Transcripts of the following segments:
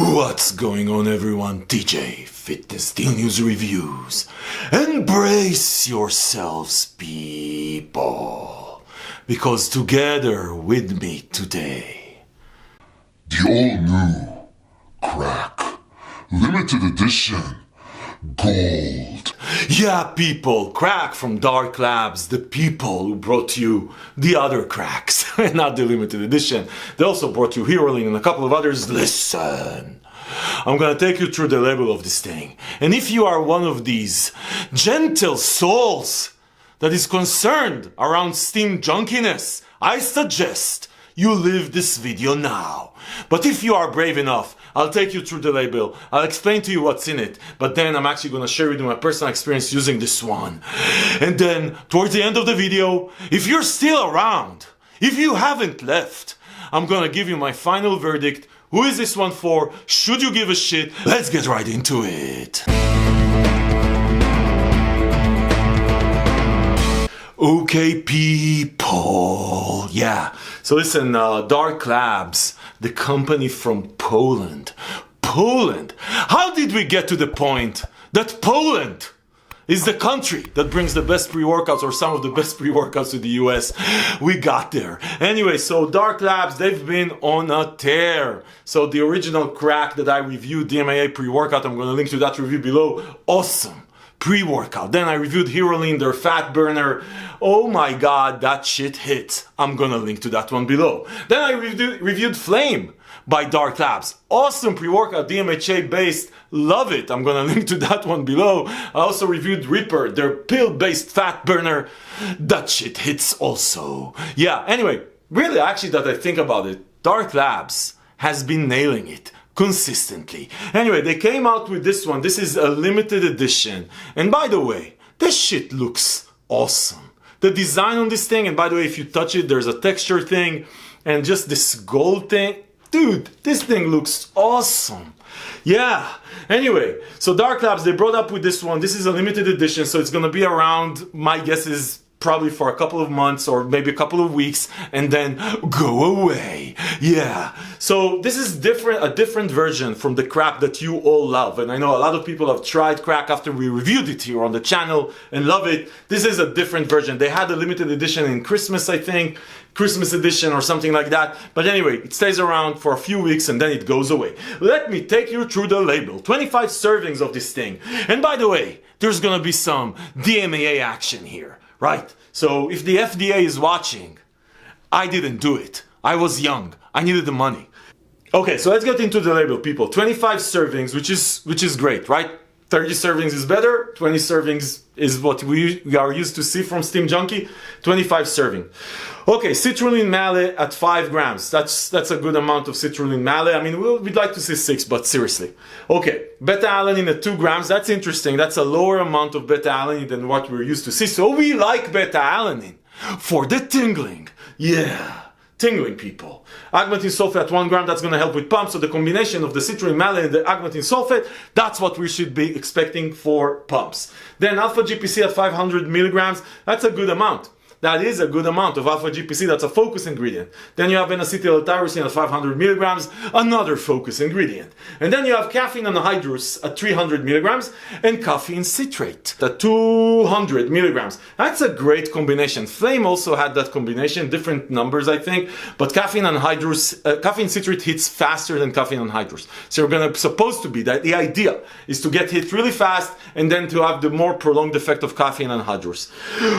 What's going on, everyone? DJ Fitness Steel News Reviews. Embrace yourselves, people, because together with me today, the all-new crack, limited edition, gold. Yeah, people, crack from darklabs, the people who brought you the other cracks, not the limited edition. They also brought you Heroin and a couple of others. Listen, I'm gonna take you through the label of this thing. And if you are one of these gentle souls that is concerned around steam junkiness, I suggest you leave this video now. But if you are brave enough, I'll take you through the label, I'll explain to you what's in it, but then I'm actually gonna share with you my personal experience using this one. And then, towards the end of the video, if you're still around, if you haven't left, I'm gonna give you my final verdict. Who is this one for? Should you give a shit? Let's get right into it. Okay, people. Yeah. So listen, darklabs, the company from Poland. Poland. How did we get to the point that Poland is the country that brings the best pre-workouts, or some of the best pre-workouts, to the US? We got there. Anyway, so darklabs, they've been on a tear. So the original crack that I reviewed, DMAA pre-workout, I'm going to link to that review below. Awesome pre-workout. Then I reviewed Heroin, their fat burner. Oh my god, that shit hits. I'm gonna link to that one below. Then I reviewed Flame by darklabs. Awesome pre-workout, DMHA based. Love it. I'm gonna link to that one below. I also reviewed Reaper, their pill-based fat burner. That shit hits also. Yeah, anyway, really, actually, that I think about it, darklabs has been nailing it consistently. Anyway, they came out with this one. This is a limited edition. And by the way, this shit looks awesome. The design on this thing, and by the way, if you touch it, there's a texture thing, and just this gold thing. Dude, this thing looks awesome. Yeah. Anyway, so darklabs, they brought up with this one. This is a limited edition, so it's gonna be around, my guess is, probably for a couple of months or maybe a couple of weeks, and then go away. Yeah. So this is a different version from the crack that you all love. And I know a lot of people have tried crack after we reviewed it here on the channel and love it. This is a different version. They had a limited edition in Christmas, I think. Christmas edition or something like that. But anyway, it stays around for a few weeks and then it goes away. Let me take you through the label. 25 servings of this thing. And by the way, there's gonna be some DMAA action here. Right? So if the FDA is watching, I didn't do it. I was young. I needed the money. Okay, so let's get into the label, people. 25 servings, which is great, right? 30 servings is better. 20 servings is what we are used to see from Steam Junkie. 25 serving. Okay, citrulline male at 5 grams. That's a good amount of citrulline male. I mean, we'd like to see 6, but seriously. Okay, beta-alanine at 2 grams. That's interesting. That's a lower amount of beta-alanine than what we're used to see. So we like beta-alanine for the tingling. Yeah. Tingling, people. Agmatine sulfate at 1 gram, that's going to help with pumps. So the combination of the citrulline male and the agmatine sulfate, that's what we should be expecting for pumps. Then alpha GPC at 500 milligrams, that's a good amount. That is a good amount of alpha GPC, that's a focus ingredient. Then you have N-acetyl L-tyrosine at 500 milligrams, another focus ingredient. And then you have caffeine anhydrous at 300 milligrams and caffeine citrate at 200 milligrams. That's a great combination. Flame also had that combination, different numbers I think, but caffeine citrate hits faster than caffeine anhydrous. So you're supposed to be, that the idea is to get hit really fast and then to have the more prolonged effect of caffeine anhydrous.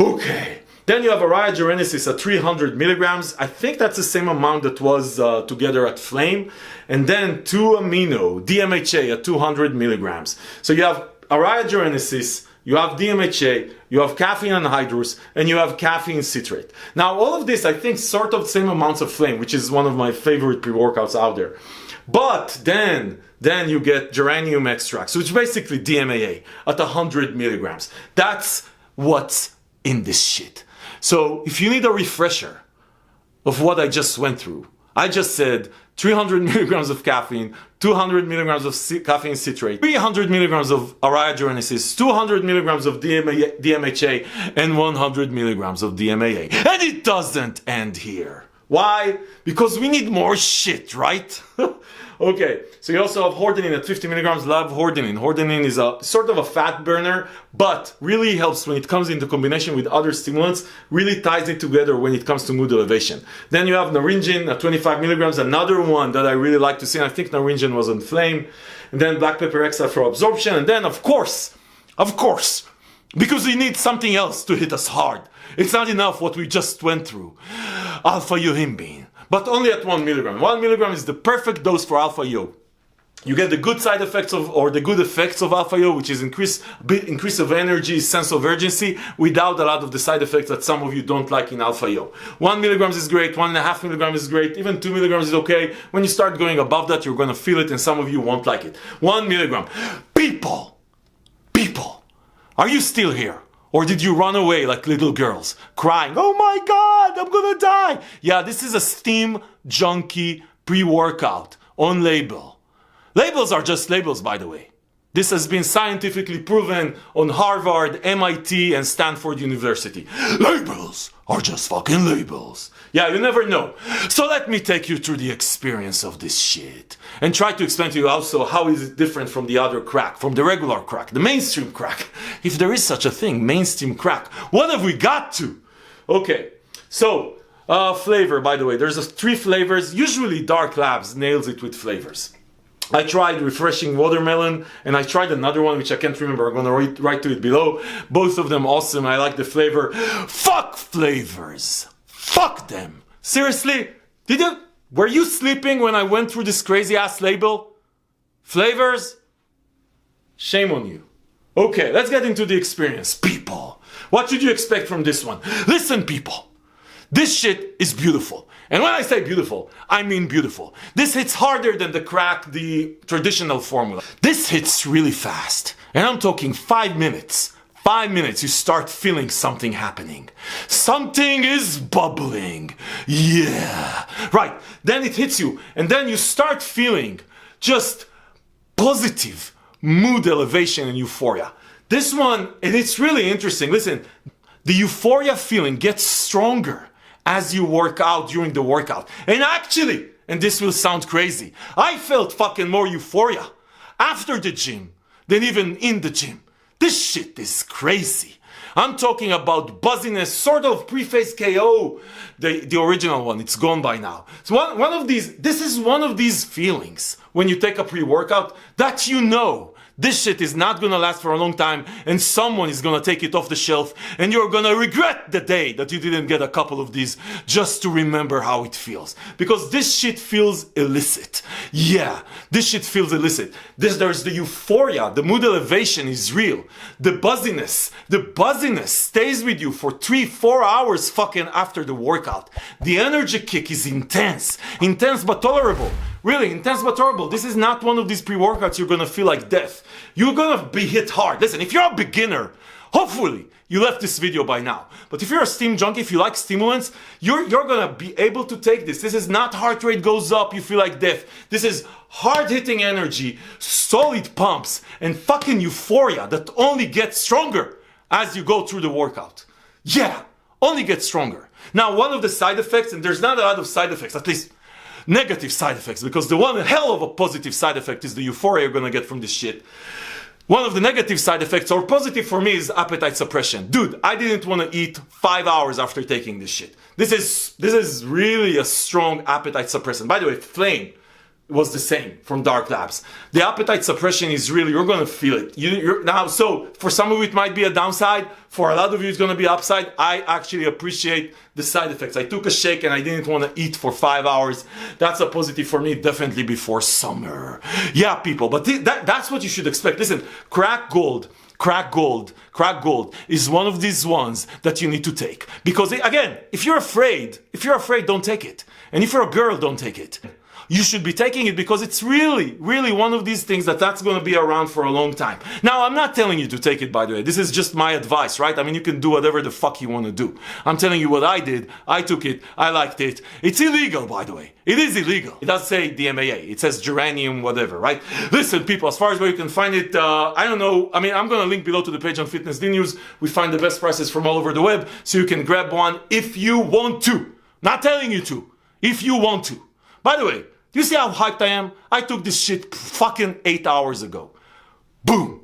Okay. Then you have Araya genesis at 300 milligrams. I think that's the same amount that was together at Flame. And then 2-amino DMHA at 200 milligrams. So you have Araya genesis, you have DMHA, you have caffeine anhydrous, and you have caffeine citrate. Now all of this, I think, sort of same amounts of Flame, which is one of my favorite pre-workouts out there. But then you get geranium extracts, which is basically DMAA at 100 milligrams. That's what's in this shit. So if you need a refresher of what I just went through, I just said 300 milligrams of caffeine, 200 milligrams of caffeine citrate, 300 milligrams of Araya genesis, 200 milligrams of DMHA, and 100 milligrams of DMAA. And it doesn't end here. Why? Because we need more shit, right? Okay, so you also have hordenine at 50 milligrams. Love hordenine. Hordenine is a sort of a fat burner, but really helps when it comes into combination with other stimulants, really ties it together when it comes to mood elevation. Then you have naringin at 25 milligrams, another one that I really like to see, and I think naringin was on flame. And then black pepper extract for absorption, and then of course, because we need something else to hit us hard. It's not enough what we just went through. Alpha-yohimbine, but only at 1 milligram. 1 milligram is the perfect dose for alpha-yo. You get the good side effects of, or the good effects of alpha-yo, which is increase of energy, sense of urgency, without a lot of the side effects that some of you don't like in alpha-yo. 1 milligrams is great, 1.5 milligrams is great, even 2 milligrams is okay. When you start going above that, you're gonna feel it, and some of you won't like it. 1 milligram. People, are you still here? Or did you run away like little girls, crying, oh my God, I'm gonna die? Yeah, this is a steam junkie pre-workout on label. Labels are just labels, by the way. This has been scientifically proven on Harvard, MIT, and Stanford University. Labels are just fucking labels. Yeah, you never know. So let me take you through the experience of this shit and try to explain to you also how is it different from the other crack, from the regular crack, the mainstream crack. If there is such a thing, mainstream crack, what have we got to? Okay, so flavor, by the way, there's 3 flavors. Usually darklabs nails it with flavors. I tried refreshing watermelon, and I tried another one which I can't remember. I'm gonna write to it below. Both of them awesome. I like the flavor. Fuck flavors. Fuck them. Seriously? Were you sleeping when I went through this crazy ass label? Flavors? Shame on you. Okay, let's get into the experience. People, what should you expect from this one? Listen, people. This shit is beautiful. And when I say beautiful, I mean beautiful. This hits harder than the crack, the traditional formula. This hits really fast. And I'm talking 5 minutes. 5 minutes, you start feeling something happening. Something is bubbling. Yeah. Right. Then it hits you. And then you start feeling just positive mood elevation and euphoria. This one, and it's really interesting. Listen, the euphoria feeling gets stronger as you work out during the workout. And actually, and this will sound crazy, I felt fucking more euphoria after the gym than even in the gym. This shit is crazy. I'm talking about buzziness, sort of pre-phase KO, the original one, it's gone by now. So this is one of these feelings when you take a pre-workout that you know this shit is not gonna last for a long time, and someone is gonna take it off the shelf, and you're gonna regret the day that you didn't get a couple of these just to remember how it feels. Because this shit feels illicit. Yeah, this shit feels illicit. There's the euphoria, the mood elevation is real. The buzziness stays with you for 3-4 hours fucking after the workout. The energy kick is intense but tolerable. Really, intense but tolerable. This is not one of these pre-workouts you're gonna feel like death. You're gonna be hit hard. Listen, if you're a beginner, hopefully you left this video by now. But if you're a steam junkie, if you like stimulants, you're gonna be able to take this. This is not heart rate goes up, you feel like death. This is hard-hitting energy, solid pumps, and fucking euphoria that only gets stronger as you go through the workout. Yeah, only gets stronger. Now, one of the side effects, and there's not a lot of side effects, at least negative side effects, because the one hell of a positive side effect is the euphoria you're gonna get from this shit. One of the negative side effects, or positive for me, is appetite suppression. Dude, I didn't want to eat 5 hours after taking this shit. This is really a strong appetite suppressant. By the way, Flame was the same from darklabs. The appetite suppression is really, you're gonna feel it. Now, so for some of you it might be a downside, for a lot of you it's gonna be upside. I actually appreciate the side effects. I took a shake and I didn't want to eat for 5 hours. That's a positive for me, definitely before summer. Yeah, people, but that's what you should expect. Listen, crack gold is one of these ones that you need to take. Because again, if you're afraid, don't take it. And if you're a girl, don't take it. You should be taking it because it's really, really one of these things that's going to be around for a long time. Now, I'm not telling you to take it, by the way. This is just my advice, right? I mean, you can do whatever the fuck you want to do. I'm telling you what I did. I took it. I liked it. It's illegal, by the way. It is illegal. It does say DMAA. It says geranium, whatever, right? Listen, people, as far as where you can find it, I don't know. I mean, I'm going to link below to the page on Fitness D News. We find the best prices from all over the web, so you can grab one if you want to. Not telling you to. If you want to. By the way, You see how hyped I am? I took this shit fucking 8 hours ago. Boom.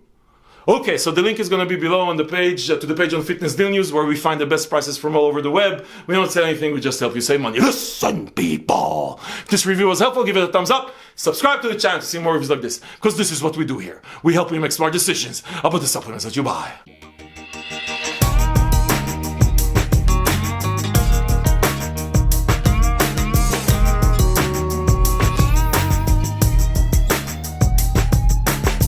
Okay, so the link is going to be below on the page, to the page on Fitness Deal News, where we find the best prices from all over the web. We don't sell anything, we just help you save money. Listen, people! If this review was helpful, give it a thumbs up. Subscribe to the channel to see more reviews like this, because this is what we do here. We help you make smart decisions about the supplements that you buy.